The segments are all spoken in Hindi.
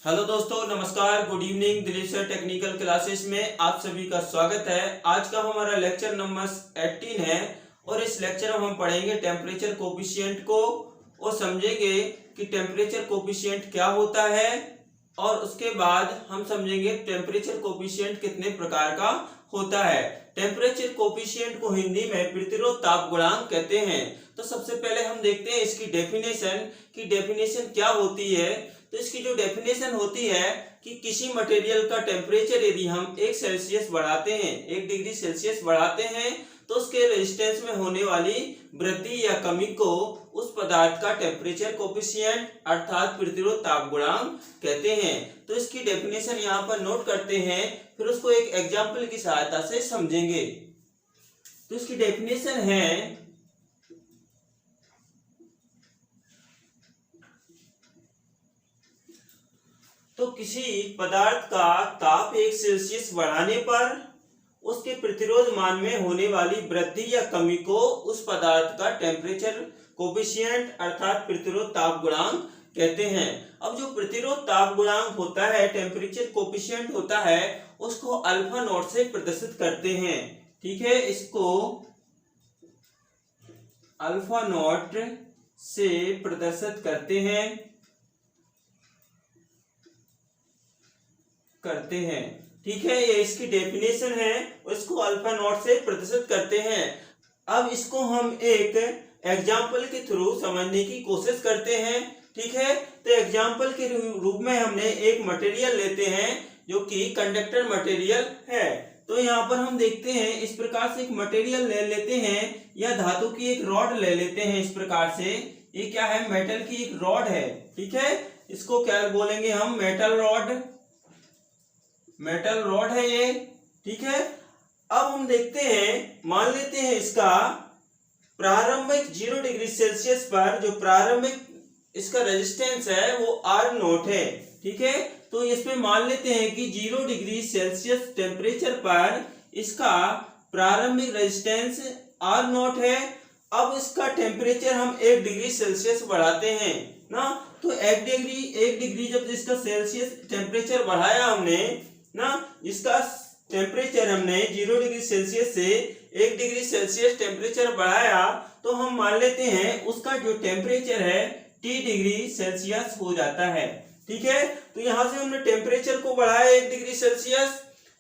हेलो दोस्तों, नमस्कार, good evening. Dilip sir technical classes में आप सभी का स्वागत है। आज का हमारा लेक्चर नंबर 18 है और इस लेक्चर में हम पढ़ेंगे टेम्परेचर कोफिशिएंट को और समझेंगे कि टेम्परेचर कोफिशिएंट क्या होता है और उसके बाद हम समझेंगे टेम्परेचर कोफिशिएंट कितने प्रकार का होता है। टेम्परेचर कोफिशिएंट को हिंदी में प्रतिरोध ताप गुणांक कहते हैं। तो सबसे पहले हम देखते हैं इसकी डेफिनेशन कि डेफिनेशन क्या होती है। तो इसकी जो डेफिनेशन होती है कि किसी मटेरियल का टेम्परेचर यदि हम 1 सेल्सियस बढ़ाते हैं, 1 डिग्री सेल्सियस बढ़ाते हैं, तो उसके रेजिस्टेंस में होने वाली वृद्धि या कमी को उस पदार्थ का टेम्परेचर कोफिशिएंट अर्थात प्रतिरोध ताप गुणांक कहते हैं। तो इसकी डेफिनेशन यहाँ पर नोट करते हैं, फिर उसको एक एग्जाम्पल की सहायता से समझेंगे। तो इसकी डेफिनेशन है तो किसी पदार्थ का ताप 1 सेल्सियस बढ़ाने पर उसके प्रतिरोध मान में होने वाली वृद्धि या कमी को उस पदार्थ का टेम्परेचर कोफिशिएंट अर्थात प्रतिरोध ताप गुणांक कहते हैं। अब जो प्रतिरोध ताप गुणांक होता है, टेम्परेचर कोफिशिएंट होता है, उसको अल्फा नॉट से प्रदर्शित करते हैं। ठीक है, इसको अल्फा नॉट से प्रदर्शित करते हैं। ठीक है, ये इसकी डेफिनेशन है, इसको अल्फा नॉट से प्रदर्शित करते हैं। अब इसको हम एक एग्जाम्पल के थ्रू समझने की कोशिश करते हैं। ठीक है, तो एग्जाम्पल के रूप में हमने एक मटेरियल लेते हैं जो कि कंडक्टर मटेरियल है। तो यहाँ पर हम देखते हैं इस प्रकार से एक मटेरियल ले लेते हैं या धातु की एक रॉड ले लेते हैं। इस प्रकार से ये क्या है, मेटल की एक रॉड है। ठीक है, इसको क्या बोलेंगे हम, मेटल रॉड है ये। ठीक है, अब हम देखते हैं, मान लेते हैं इसका प्रारंभिक 0 डिग्री सेल्सियस पर जो प्रारंभिक इसका रेजिस्टेंस है वो आर नॉट है। ठीक है, तो इसमें मान लेते हैं कि 0 डिग्री सेल्सियस टेम्परेचर पर इसका प्रारंभिक रेजिस्टेंस आर नॉट है। अब इसका टेम्परेचर हम 1 डिग्री सेल्सियस बढ़ाते हैं ना, तो 1 डिग्री जब इसका सेल्सियस टेम्परेचर बढ़ाया हमने ना, इसका टेम्परेचर हमने 0 डिग्री सेल्सियस से 1 डिग्री सेल्सियस टेम्परेचर बढ़ाया, तो हम मान लेते हैं उसका जो टेम्परेचर है T डिग्री सेल्सियस हो जाता है। ठीक है, तो यहां से हमने टेम्परेचर को बढ़ाया 1 डिग्री सेल्सियस,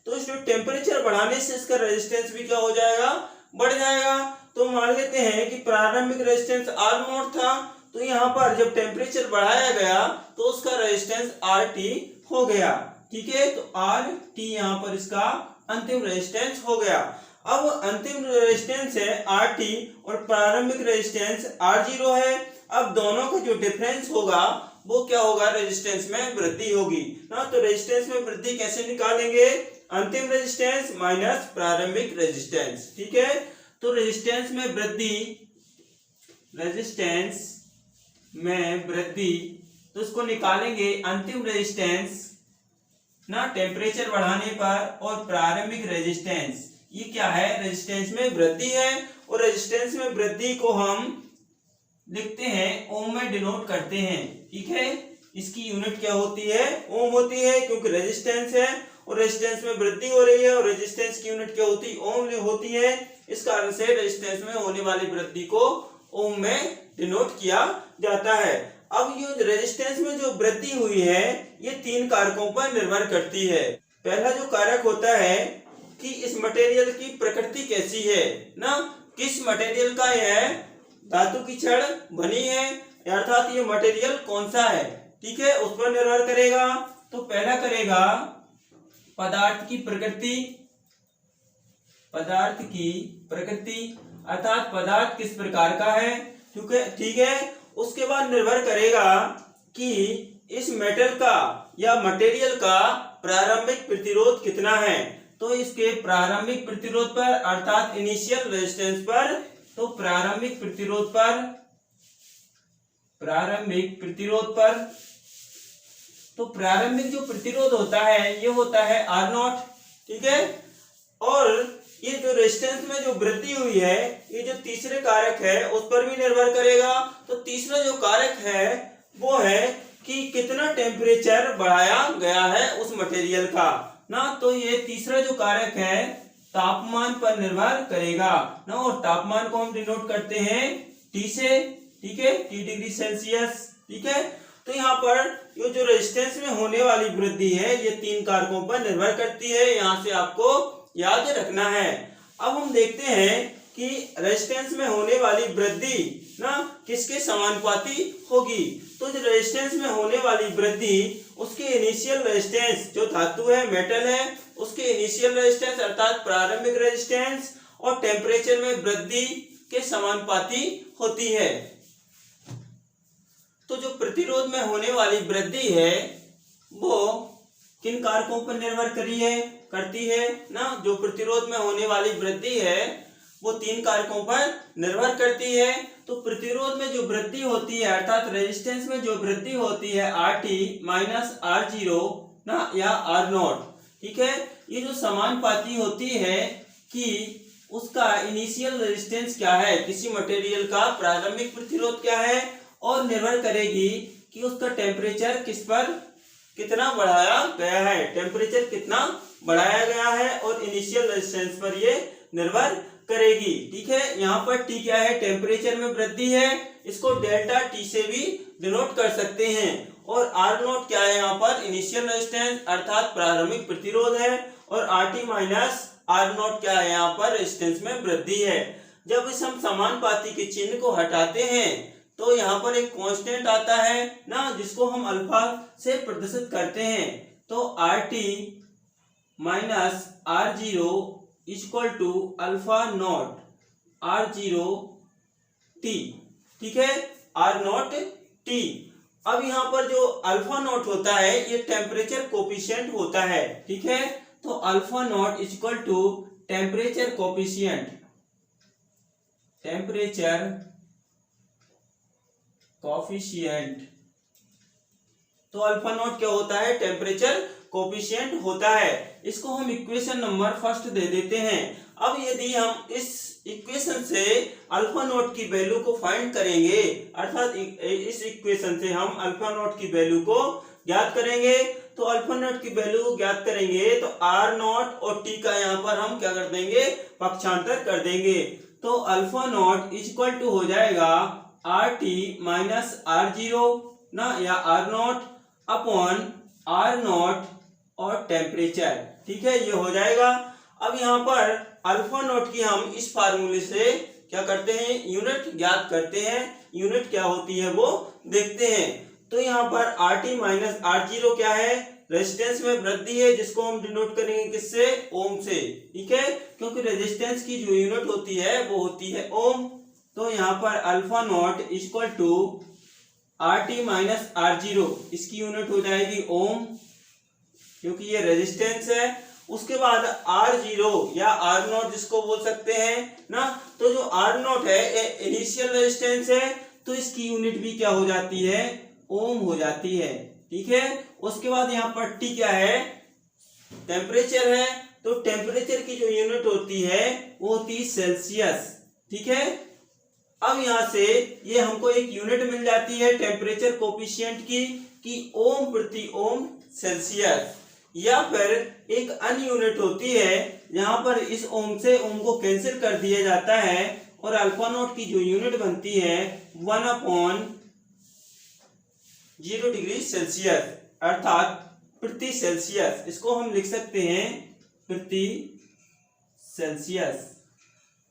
तो इस टेम्परेचर बढ़ाने से इसका रेजिस्टेंस भी क्या हो जाएगा, बढ़ जाएगा। तो मान लेते हैं कि प्रारंभिक रेजिस्टेंस आर नॉट था, तो यहाँ पर जब टेम्परेचर बढ़ाया गया तो उसका रेजिस्टेंस आर टी हो गया। ठीक है, तो आर टी यहाँ पर इसका अंतिम रेजिस्टेंस हो गया। अब अंतिम रेजिस्टेंस है आर टी और प्रारंभिक रेजिस्टेंस आर जीरो है। अब दोनों का जो डिफरेंस होगा वो क्या होगा, रेजिस्टेंस में वृद्धि होगी ना। तो रेजिस्टेंस में वृद्धि कैसे निकालेंगे, अंतिम रेजिस्टेंस माइनस प्रारंभिक रेजिस्टेंस। ठीक है, तो रेजिस्टेंस में वृद्धि तो इसको निकालेंगे अंतिम रेजिस्टेंस ना, टेम्परेचर बढ़ाने पर, और प्रारंभिक रेजिस्टेंस, ये क्या है, रेजिस्टेंस में वृद्धि है। और रेजिस्टेंस में वृद्धि को हम लिखते हैं ओम में डिनोट करते हैं। ठीक है, इसकी यूनिट क्या होती है, ओम होती है, क्योंकि रेजिस्टेंस है और रेजिस्टेंस में वृद्धि हो रही है और रेजिस्टेंस की यूनिट क्या होती है, ओम होती है। इस कारण से रेजिस्टेंस में होने वाली वृद्धि को ओम में डिनोट किया जाता है। अब ये रेजिस्टेंस में जो वृद्धि हुई है ये 3 कारकों पर निर्भर करती है। पहला जो कारक होता है कि इस मटेरियल की प्रकृति कैसी है ना, किस मटेरियल का यह धातु की छड़ बनी है, अर्थात ये मटेरियल कौन सा है। ठीक है, उस पर निर्भर करेगा। तो पहला करेगा पदार्थ की प्रकृति अर्थात पदार्थ किस प्रकार का है। ठीक है, उसके बाद निर्भर करेगा कि इस मेटल का या मटेरियल का प्रारंभिक प्रतिरोध कितना है। तो इसके प्रारंभिक प्रतिरोध पर अर्थात इनिशियल रेजिस्टेंस पर, तो प्रारंभिक जो प्रतिरोध होता है ये होता है आर नॉट। ठीक है, और ये जो रेजिस्टेंस में जो वृद्धि हुई है ये जो तीसरे कारक है उस पर भी निर्भर करेगा। तो तीसरा जो कारक है वो है कि कितना टेम्परेचर बढ़ाया गया है उस मटेरियल का ना। तो ये तीसरा जो कारक है तापमान पर निर्भर करेगा ना, और तापमान को हम डिनोट करते हैं T से, ठीक है, T डिग्री सेल्सियस, ठीक है। तो यहाँ पर ये जो रेजिस्टेंस में होने वाली वृद्धि है ये 3 कारकों पर निर्भर करती है, यहाँ से आपको याद रखना है। अब हम देखते हैं कि रेजिस्टेंस में होने वाली वृद्धि ना किसके समानुपाती होगी। तो जो रेजिस्टेंस में होने वाली वृद्धि उसके इनिशियल रेजिस्टेंस, जो धातु है, मेटल है, उसके इनिशियल रेजिस्टेंस अर्थात प्रारंभिक रेजिस्टेंस और टेम्परेचर में वृद्धि के समानुपाती होती है। तो जो प्रतिरोध में होने वाली वृद्धि है वो किन कारकों पर निर्भर करती है ना। जो प्रतिरोध में होने वाली वृद्धि है वो 3 कारकों पर निर्भर करती है। तो प्रतिरोध में जो वृद्धि होती है अर्थात रेजिस्टेंस में जो वृद्धि होती है RT माइनस R0 ना या R0, ठीक है, ये जो समानुपाती होती है कि उसका इनिशियल रेजिस्टेंस क्या है, किसी मटेरियल का प्रारंभिक प्रतिरोध क्या है, और निर्भर करेगी कि उसका टेम्परेचर किस पर कितना बढ़ाया गया है, टेम्परेचर कितना बढ़ाया गया है, और इनिशियल रेजिस्टेंस पर ये निर्भर करेगी, ठीक है। यहाँ पर T क्या है, टेम्परेचर में वृद्धि है, इसको डेल्टा T से भी डिनोट कर सकते हैं। और R0 क्या है, यहाँ पर इनिशियल रेजिस्टेंस अर्थात प्रारंभिक प्रतिरोध है, और RT माइनस R0 क्या है, यहाँ पर रेजिस्टेंस में वृद्धि है। जब इस हम समानुपाती के चिन्ह को हटाते हैं तो यहाँ पर एक कांस्टेंट आता है ना, जिसको हम अल्फा से प्रदर्शित करते हैं। तो RT minus R0 equal to alpha naught R0 T, ठीक है, R0 T। अब यहाँ पर जो अल्फा नॉट होता है ये टेम्परेचर कोफिशिएंट होता है, ठीक है। तो alpha naught equal to temperature coefficient, temperature coefficient. तो अल्फा नॉट क्या होता है, टेम्परेचर कोफिशिएंट होता है। इसको हम इक्वेशन नंबर फर्स्ट दे देते हैं। अब यदि हम इस इक्वेशन से अल्फा नॉट की वैल्यू को फाइंड करेंगे अर्थात इस इक्वेशन से हम अल्फा नॉट की वैल्यू को ज्ञात करेंगे, तो अल्फा नॉट की वैल्यू ज्ञात करेंगे तो R नॉट और T का यहाँ पर हम क्या कर देंगे, पक्षांतर कर देंगे। तो अल्फा नॉट इक्वल टू हो जाएगा RT माइनस R0 ना या R0 अपॉन R0 और टेम्परेचर, ठीक है, ये हो जाएगा। अब यहाँ पर अल्फा नॉट की हम इस फार्मूले से क्या करते हैं, यूनिट ज्ञात करते हैं। यूनिट क्या होती है वो देखते हैं। तो यहाँ पर RT माइनस R0 क्या है, रेजिस्टेंस में वृद्धि है, जिसको हम डिनोट करेंगे किससे, ओम से, ठीक है, क्योंकि रेजिस्टेंस की जो यूनिट होती है वो होती है ओम। तो यहाँ पर alpha naught equal to RT minus R0, इसकी यूनिट हो जाएगी ओम क्योंकि ये रेजिस्टेंस है। उसके बाद R0 या R0 जिसको बोल सकते हैं ना, तो जो R0 है इनिशियल रेजिस्टेंस है, तो इसकी यूनिट भी क्या हो जाती है, ओम हो जाती है, ठीक है। उसके बाद यहाँ पर T क्या है, टेम्परेचर है, तो टेम्परेचर की जो यूनिट होती है वो होती है सेल्सियस, ठीक है। अब यहाँ से ये हमको एक यूनिट मिल जाती है टेम्परेचर कोफिशिएंट की कि ओम प्रति ओम सेल्सियस, या फिर एक अन्य यूनिट होती है जहां पर इस ओम से ओम को कैंसिल कर दिया जाता है और अल्फा नॉट की जो यूनिट बनती है 1/0 डिग्री सेल्सियस अर्थात प्रति सेल्सियस। इसको हम लिख सकते हैं प्रति सेल्सियस,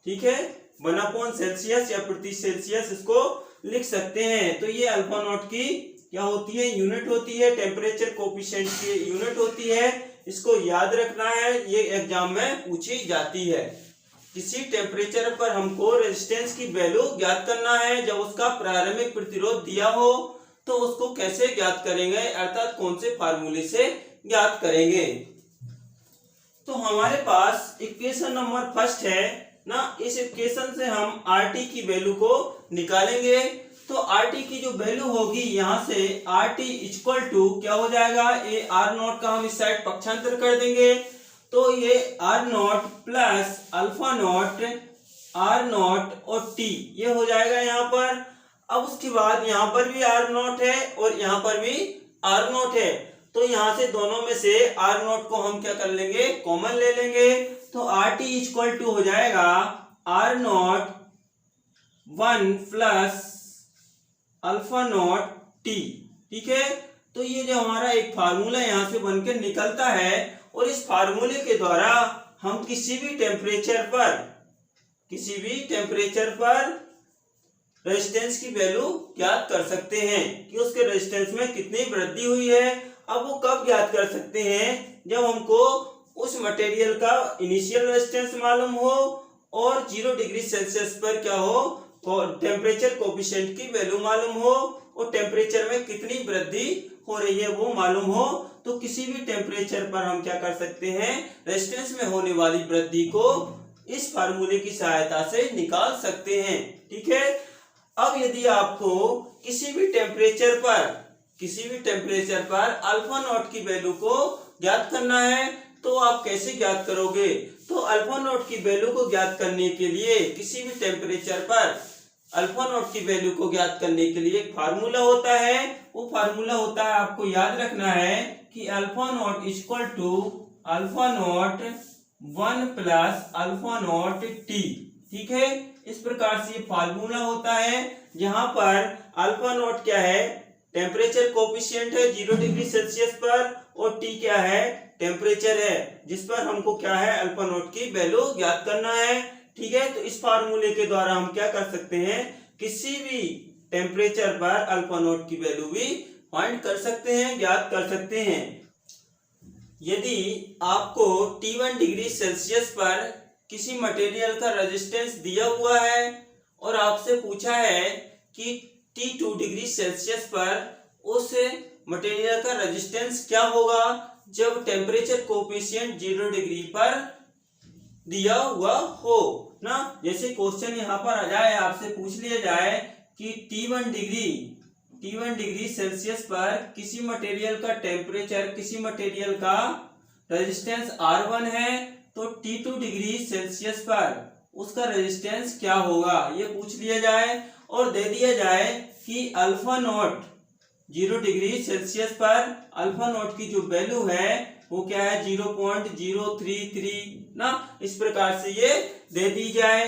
ठीक है, 1/0 सेल्सियस या प्रति सेल्सियस इसको लिख सकते हैं। तो ये अल्फा नॉट की क्या होती है, यूनिट होती है, टेम्परेचर कोफिशिएंट की यूनिट होती है। इसको याद रखना है, ये एग्जाम में पूछी जाती है। किसी टेम्परेचर पर हमको रेजिस्टेंस की वैल्यू ज्ञात करना है, जब उसका प्रारंभिक प्रतिरोध दिया हो तो उसको कैसे ज्ञात करेंगे अर्थात कौन से फार्मूले से ज्ञात करेंगे। तो हमारे पास इक्वेशन नंबर फर्स्ट है ना, इस इक्वेशन से हम RT की वैल्यू को निकालेंगे। तो RT की जो वैल्यू होगी यहाँ से RT इक्वल टू क्या हो जाएगा, ये R0 का हम इस साइड पक्षांतर कर देंगे, तो ये R0 plus alpha naught R0 और T ये हो जाएगा यहाँ पर। अब उसके बाद यहाँ पर भी आर नॉट है और यहाँ पर भी आर नॉट है, तो यहाँ से दोनों में से आर नॉट को हम क्या कर लेंगे, कॉमन ले लेंगे। तो आर टी इक्वल टू हो जाएगा R naught 1 plus alpha naught T. ठीक है, तो ये जो हमारा एक फार्मूला यहाँ से बनकर निकलता है, और इस फार्मूले के द्वारा हम किसी भी टेम्परेचर पर रेजिस्टेंस की वैल्यू ज्ञात कर सकते हैं कि उसके रेजिस्टेंस में कितनी वृद्धि हुई है। अब वो कब ज्ञात कर सकते हैं, जब हमको उस मटेरियल का इनिशियल रेजिस्टेंस मालूम हो और 0 डिग्री सेल्सियस पर क्या हो, टेम्परेचर कोफिशिएंट की वैल्यू मालूम हो और टेम्परेचर में कितनी वृद्धि हो रही है वो मालूम हो। तो किसी भी टेम्परेचर पर हम क्या कर सकते हैं, रेजिस्टेंस में होने वाली वृद्धि को इस फार्मूले की सहायता से निकाल सकते हैं। ठीक है, अब यदि आपको किसी भी टेम्परेचर पर अल्फा नॉट की वैल्यू को ज्ञात करना है, तो आप कैसे ज्ञात करोगे। तो अल्फा नॉट की वैल्यू को ज्ञात करने के लिए किसी भी टेम्परेचर पर अल्फा नॉट की वैल्यू को ज्ञात करने के लिए एक फार्मूला होता है। वो फार्मूला होता है, आपको याद रखना है कि alpha naught equal to alpha naught 1 plus alpha naught T. ठीक है, इस प्रकार से ये फार्मूला होता है, जहां पर अल्फा नॉट क्या है, टेम्परेचर कोफिशिएंट है 0 डिग्री सेल्सियस पर, और टी क्या है, टेम्परेचर है जिस पर हमको क्या है, अल्फा नॉट की वैल्यू ज्ञात करना है। ठीक है, तो इस फार्मूले के द्वारा हम क्या कर सकते हैं, किसी भी टेम्परेचर पर अल्फा नॉट की वैल्यू भी फाइंड कर सकते हैं, ज्ञात कर सकते हैं। यदि आपको T1 डिग्री सेल्सियस पर किसी मटेरियल का रेजिस्टेंस दिया हुआ है और आपसे पूछा है कि T2 डिग्री सेल्सियस पर उस मटेरियल का रेजिस्टेंस क्या होगा जब टेम्परेचर कोफिशिएंट 0 डिग्री पर दिया हुआ हो ना। जैसे क्वेश्चन यहाँ पर आ जाए, आपसे पूछ लिया जाए कि T1 डिग्री सेल्सियस पर किसी मटेरियल का टेम्परेचर, किसी मटेरियल का रेजिस्टेंस R1 है, तो T2 डिग्री सेल्सियस पर उसका रेजिस्टेंस क्या होगा, ये पूछ लिया जाए और दे दिया जाए कि अल्फा नॉट 0 डिग्री सेल्सियस पर अल्फा नॉट की जो वैल्यू है वो क्या है, 0.033 ना। इस प्रकार से ये दे दी जाए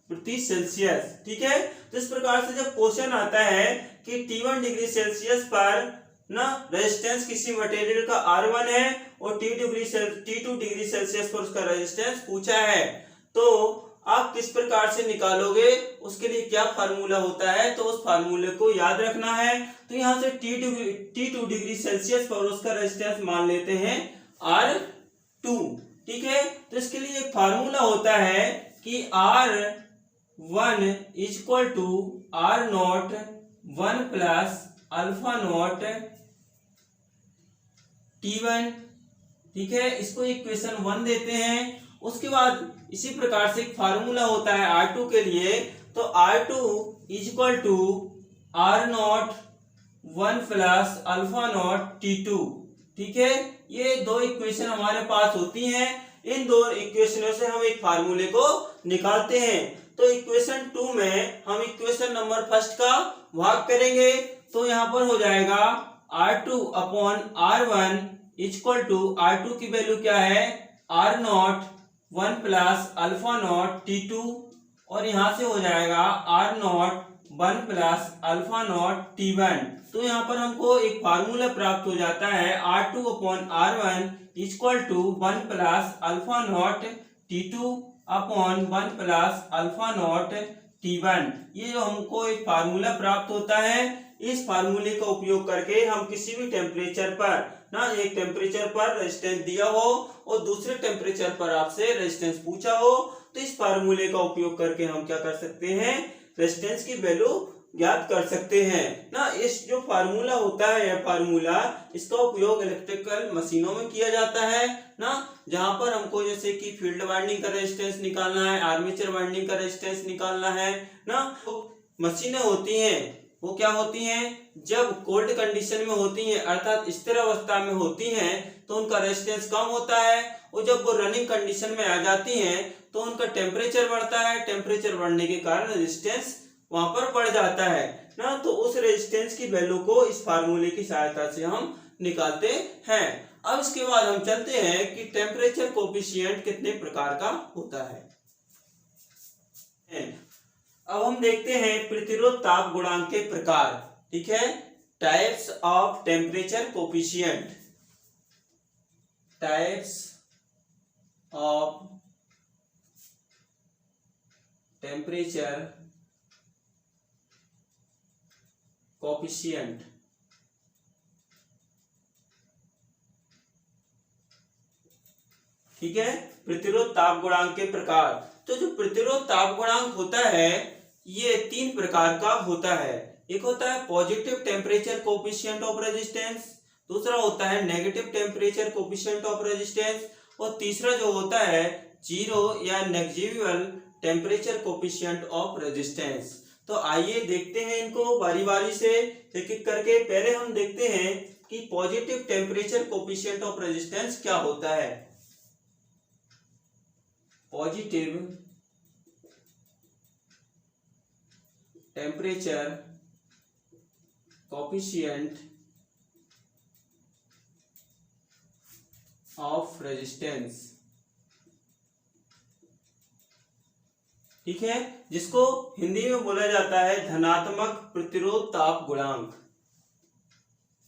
प्रति सेल्सियस। ठीक है, तो इस प्रकार से जब क्वेश्चन आता है कि T1 डिग्री सेल्सियस पर ना रेजिस्टेंस किसी मटेरियल का R1 है और T2 डिग्री सेल्सियस पर उसका रेजिस्टेंस पूछा है, तो आप किस प्रकार से निकालोगे, उसके लिए क्या फार्मूला होता है, तो उस फार्मूले को याद रखना है। तो यहाँ से T2 डिग्री सेल्सियस पर उसका रेजिस्टेंस मान लेते हैं R2। ठीक है, तो इसके लिए एक फार्मूला होता है कि R1 equal to R naught 1 plus alpha naught T1। ठीक है, इसको इक्वेशन 1 देते हैं। उसके बाद इसी प्रकार से एक फार्मूला होता है R2 के लिए, तो R2 equal to R naught 1 plus alpha naught T2। ठीक है, ये दो इक्वेशन हमारे पास होती हैं। इन दो इक्वेशनों से हम एक फार्मूले को निकालते हैं। तो इक्वेशन 2 में हम इक्वेशन नंबर फर्स्ट का भाग करेंगे, तो यहाँ पर हो जाएगा R2 upon R1 equal to R2 की वैल्यू क्या है, R naught 1 plus alpha naught T2, और यहाँ से हो जाएगा R naught 1 plus alpha naught T1। तो यहाँ पर हमको एक फार्मूला प्राप्त हो जाता है R2 upon R1 equal to 1 plus alpha naught T2 upon 1 plus alpha naught T1। ये जो हमको एक फार्मूला प्राप्त होता है, इस फार्मूले का उपयोग करके हम किसी भी टेम्परेचर पर ना, एक टेम्परेचर पर रेजिस्टेंस दिया हो और दूसरे टेम्परेचर पर आपसे रेजिस्टेंस पूछा हो, तो इस फार्मूले का उपयोग करके हम क्या कर सकते हैं, रेजिस्टेंस की वैल्यू ज्ञात कर सकते हैं ना। इस जो फार्मूला होता है, यह फार्मूला, इसका उपयोग इलेक्ट्रिकल मशीनों में किया जाता है ना, जहां पर हमको जैसे कि फील्ड वाइंडिंग का रेजिस्टेंस निकालना है, आर्मेचर वाइंडिंग का रेजिस्टेंस निकालना है ना। तो मशीनें होती हैं वो क्या होती हैं, जब कोल्ड कंडीशन में होती हैं अर्थात स्थिर अवस्था में होती हैं तो उनका रेजिस्टेंस कम होता है, और जब वो रनिंग कंडीशन में आ जाती हैं तो उनका टेम्परेचर बढ़ता है, टेम्परेचर बढ़ने के कारण रेजिस्टेंस वहां पर बढ़ जाता है ना। तो उस रेजिस्टेंस की वैल्यू को इस फार्मूले की सहायता से हम निकालते हैं। अब इसके बाद हम चलते हैं कि टेम्परेचर कोफिशिएंट कितने प्रकार का होता है। अब हम देखते हैं प्रतिरोध ताप गुणांक के प्रकार, ठीक है, types of temperature coefficient, types of temperature coefficient. ठीक है, प्रतिरोध ताप गुणांक के प्रकार। तो जो प्रतिरोध ताप गुणांक होता है ये तीन प्रकार का होता है। एक होता है positive temperature coefficient of resistance, दूसरा होता है negative temperature coefficient of resistance, और तीसरा जो होता है जीरो या negligible temperature coefficient of resistance. तो आइए देखते हैं इनको बारी बारी से एक एक करके। पहले हम देखते हैं कि positive temperature coefficient of resistance क्या होता है। Positive temperature coefficient of resistance, ठीक है, जिसको हिंदी में बोला जाता है धनात्मक प्रतिरोध ताप गुणांक,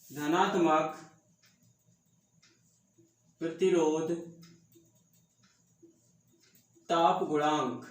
धनात्मक प्रतिरोध ताप गुणांक,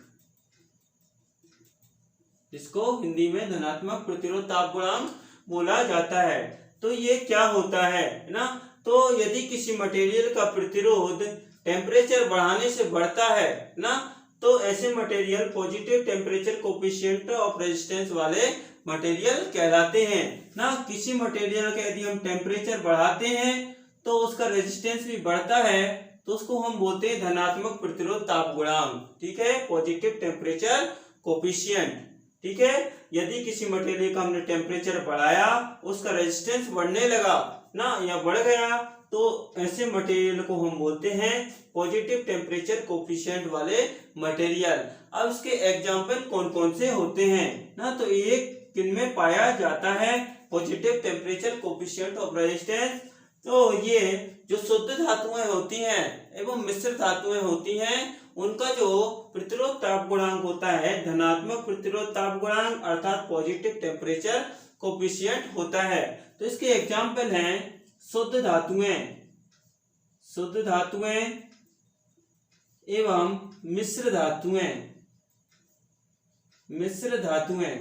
जिसको हिंदी में धनात्मक प्रतिरोध ताप गुणांक बोला जाता है। तो ये क्या होता है ना, तो यदि किसी मटेरियल का प्रतिरोध टेम्परेचर बढ़ाने से बढ़ता है ना, तो ऐसे material positive temperature coefficient of resistance वाले मटेरियल कहलाते हैं ना। किसी मटेरियल का यदि हम टेम्परेचर बढ़ाते हैं तो उसका रेजिस्टेंस भी बढ़ता है, तो उसको हम बोलते हैं धनात्मक प्रतिरोध ताप गुणांक, ठीक है, पॉजिटिव टेम्परेचर कोफिशिएंट। ठीक है, यदि किसी मटेरियल का हमने टेम्परेचर बढ़ाया, उसका रेजिस्टेंस बढ़ने लगा ना या बढ़ गया, तो ऐसे मटेरियल को हम बोलते हैं पॉजिटिव टेम्परेचर कोफिशिएंट वाले मटेरियल। अब इसके एग्जांपल कौन कौन से होते हैं ना, तो एक किनमें पाया जाता है positive temperature coefficient of resistance. तो ये जो शुद्ध धातुएं होती हैं एवं मिश्र धातुएं होती हैं, उनका जो प्रतिरोध ताप गुणांक होता है धनात्मक प्रतिरोध ताप गुणांक अर्थात पॉजिटिव टेम्परेचर कोफिशिएंट होता है। तो इसके एग्जांपल हैं शुद्ध धातुएं, शुद्ध धातुएं एवं मिश्र धातुएं, मिश्र धातुएं।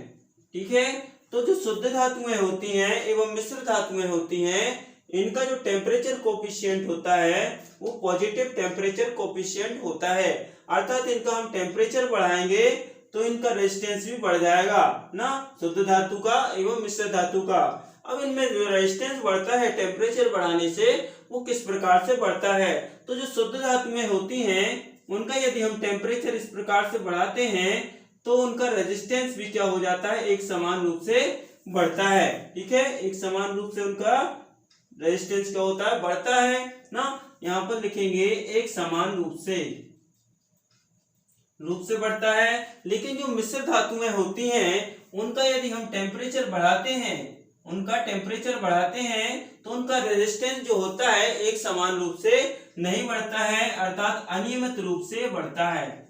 ठीक है, तो जो शुद्ध धातुएं होती हैं एवं मिश्र धातुएं होती हैं, इनका जो टेम्परेचर कोफिशिएंट होता है वो पॉजिटिव टेम्परेचर कोफिशिएंट होता है, अर्थात इनका हम टेम्परेचर बढ़ाएंगे तो इनका रेजिस्टेंस भी बढ़ जाएगा ना, शुद्ध धातु का एवं मिश्र धातु का। अब इनमें जो रेजिस्टेंस बढ़ता है टेम्परेचर बढ़ाने से, वो किस प्रकार से बढ़ता है, तो जो शुद्ध धातुएं होती हैं उनका यदि हम टेम्परेचर इस प्रकार से बढ़ाते हैं तो उनका रेजिस्टेंस भी क्या हो जाता है, एक समान रूप से बढ़ता है। ठीक है, एक समान रूप से उनका रेजिस्टेंस क्या होता है, बढ़ता है ना। यहाँ पर लिखेंगे एक समान रूप से बढ़ता है। लेकिन जो मिश्र धातुएं होती हैं उनका यदि हम टेम्परेचर बढ़ाते हैं, उनका टेम्परेचर बढ़ाते हैं तो उनका रेजिस्टेंस जो होता है एक समान रूप से नहीं बढ़ता है, अर्थात अनियमित रूप से बढ़ता है,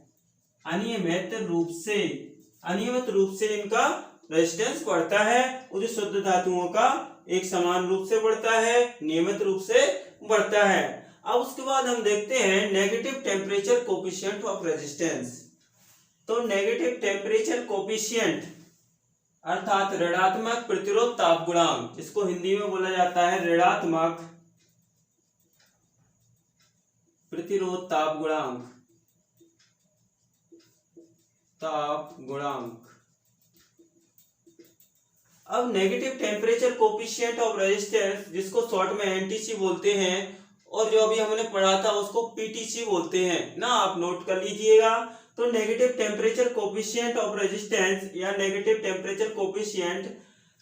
अनियमित रूप से इनका रेजिस्टेंस बढ़ता है। और शुद्ध धातुओं का एक समान रूप से बढ़ता है, नियमित रूप से बढ़ता है। अब उसके बाद हम देखते हैं negative temperature coefficient of resistance. तो नेगेटिव टेम्परेचर कोफिशिएंट अर्थात ऋणात्मक प्रतिरोध ताप गुणांक, जिसको हिंदी में बोला जाता है ऋणात्मक प्रतिरोध ताप गुणांक। अब negative temperature coefficient of resistance, जिसको शॉर्ट में एनटीसी बोलते हैं, और जो अभी हमने पढ़ा था उसको पीटीसी बोलते हैं ना, आप नोट कर लीजिएगा। तो negative temperature coefficient of resistance या नेगेटिव टेम्परेचर कोफिशिएंट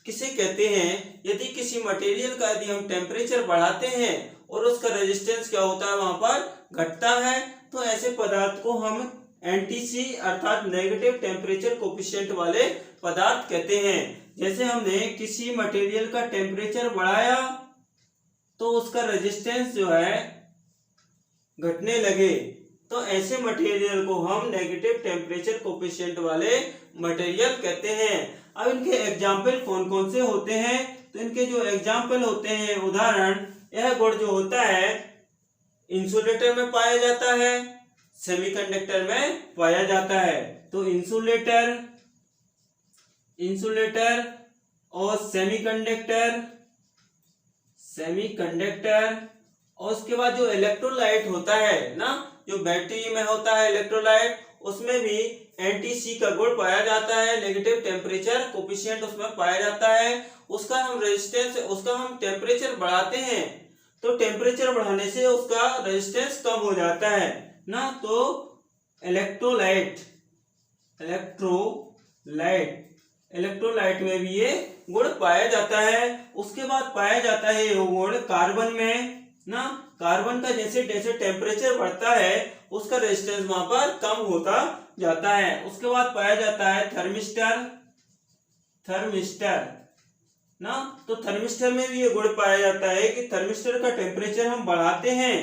किसे कहते हैं? यदि किसी मटेरियल का यदि हम टेम्परेचर बढ़ाते हैं और उसका रेजिस्टेंस क्या होता है वहां पर घटता है, तो ऐसे पदार्थ को हम एनटीसी अर्थात नेगेटिव टेम्परेचर कोफिशिएंट वाले पदार्थ कहते हैं। जैसे हमने किसी मटेरियल का टेम्परेचर बढ़ाया तो उसका रेजिस्टेंस जो है घटने लगे, तो ऐसे मटेरियल को हम नेगेटिव टेम्परेचर कोफिशिएंट वाले मटेरियल कहते हैं। अब इनके एग्जाम्पल कौन कौन से होते हैं? तो इनके जो एग्जाम्पल होते हैं, उदाहरण, यह गुण जो होता है इंसुलेटर में पाया जाता है, सेमीकंडक्टर में पाया जाता है। तो इंसुलेटर और सेमीकंडक्टर और उसके बाद जो इलेक्ट्रोलाइट होता है ना, जो बैटरी में होता है इलेक्ट्रोलाइट, उसमें भी एनटीसी का गुण पाया जाता है, नेगेटिव टेम्परेचर कोफिशिएंट उसमें पाया जाता है। उसका हम टेम्परेचर बढ़ाते हैं तो टेम्परेचर बढ़ाने से उसका रेजिस्टेंस कम हो जाता है ना। तो इलेक्ट्रोलाइट में भी ये गुण पाया जाता है। उसके बाद पाया जाता है ये गुण कार्बन में ना। कार्बन का जैसे जैसे टेम्परेचर बढ़ता है उसका रेजिस्टेंस वहां पर कम होता जाता है। उसके बाद पाया जाता है थर्मिस्टर ना। तो थर्मिस्टर में भी ये गुण पाया जाता है कि थर्मिस्टर का टेम्परेचर हम बढ़ाते हैं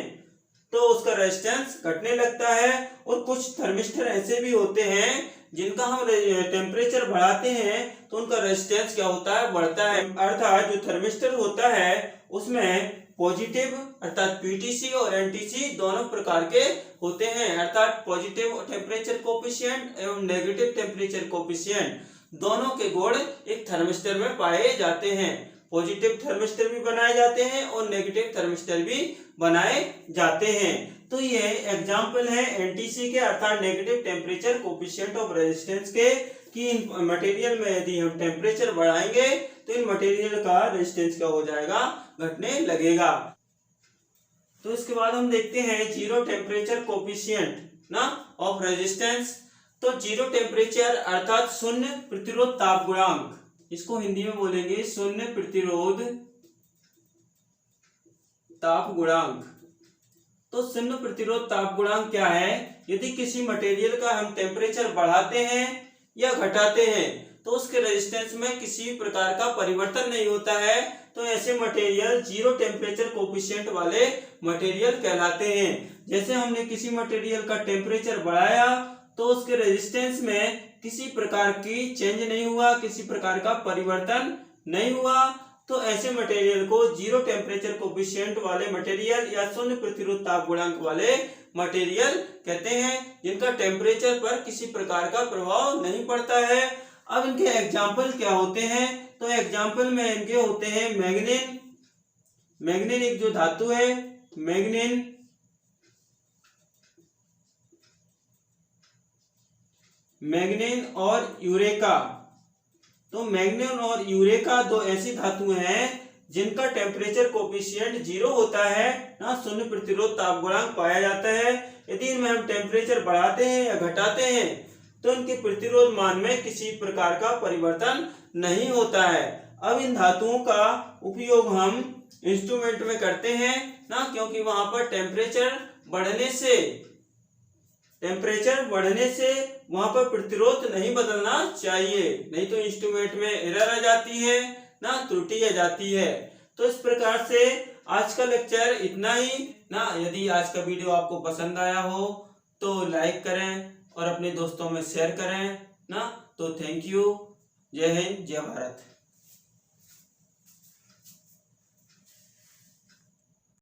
तो उसका रेजिस्टेंस घटने लगता है। और कुछ थर्मिस्टर ऐसे भी होते हैं जिनका हम टेम्परेचर बढ़ाते हैं तो उनका रेजिस्टेंस क्या होता है? बढ़ता है। अर्थात जो थर्मिस्टर होता है उसमें पॉजिटिव अर्थात पीटीसी और एनटीसी दोनों प्रकार के होते हैं, अर्थात पॉजिटिव टेम्परेचर कोफिशिएंट एवं नेगेटिव टेम्परेचर कोफिशिएंट दोनों के गुण एक थर्मिस्टर में पाए जाते हैं। पॉजिटिव थर्मिस्टर भी बनाए जाते हैं और नेगेटिव थर्मिस्टर भी बनाए जाते हैं। तो ये एग्जाम्पल है एनटीसी के अर्थात negative temperature coefficient of resistance के, कि इन मटेरियल में यदि हम टेम्परेचर बढ़ाएंगे तो इन मटेरियल का रेजिस्टेंस क्या हो जाएगा? घटने लगेगा। तो इसके बाद हम देखते हैं जीरो टेम्परेचर कोफिशिएंट ना ऑफ रेजिस्टेंस। तो जीरो टेम्परेचर अर्थात शून्य प्रतिरोध ताप गुणांक, इसको हिंदी में बोलेंगे शून्य प्रतिरोध ताप गुणांक। तो शून्य प्रतिरोध ताप गुणांक क्या है? यदि किसी मटेरियल का हम टेम्परेचर बढ़ाते हैं या घटाते हैं तो उसके रेजिस्टेंस में किसी प्रकार का परिवर्तन नहीं होता है, तो ऐसे मटेरियल जीरो टेम्परेचर कोफिशिएंट वाले मटेरियल कहलाते हैं। जैसे हमने किसी मटेरियल का टेम्परेचर बढ़ाया तो उसके रेजिस्टेंस में किसी प्रकार की चेंज नहीं हुआ, किसी प्रकार का परिवर्तन नहीं हुआ, तो ऐसे मटेरियल को जीरो टेम्परेचर कोफिशिएंट वाले मटेरियल या शून्य प्रतिरोध ताप गुणांक वाले मटेरियल कहते हैं, जिनका टेम्परेचर पर किसी प्रकार का प्रभाव नहीं पड़ता है। अब इनके एग्जाम्पल क्या होते हैं? तो एग्जाम्पल में इनके होते हैं मैग्नीन एक जो धातु है, मैग्नीन और यूरेका। तो मैग्नीन और यूरेका दो ऐसी धातुएं हैं जिनका टेम्परेचर कोफिशिएंट जीरो होता है ना, शून्य प्रतिरोध ताप गुणांक पाया जाता है। यदि इनमें हम टेम्परेचर बढ़ाते हैं या घटाते हैं तो इनके प्रतिरोध मान में किसी प्रकार का परिवर्तन नहीं होता है। अब इन धातुओं का उपयोग हम इंस्ट्रूमेंट में करते हैं ना, क्योंकि वहां पर टेम्परेचर बढ़ने से वहां पर प्रतिरोध नहीं बदलना चाहिए, नहीं तो इंस्ट्रूमेंट में एरर आ जाती है ना, त्रुटि आ जाती है। तो इस प्रकार से आज का लेक्चर इतना ही ना। यदि आज का वीडियो आपको पसंद आया हो तो लाइक करें और अपने दोस्तों में शेयर करें ना। तो थैंक यू। जय हिंद, जय भारत।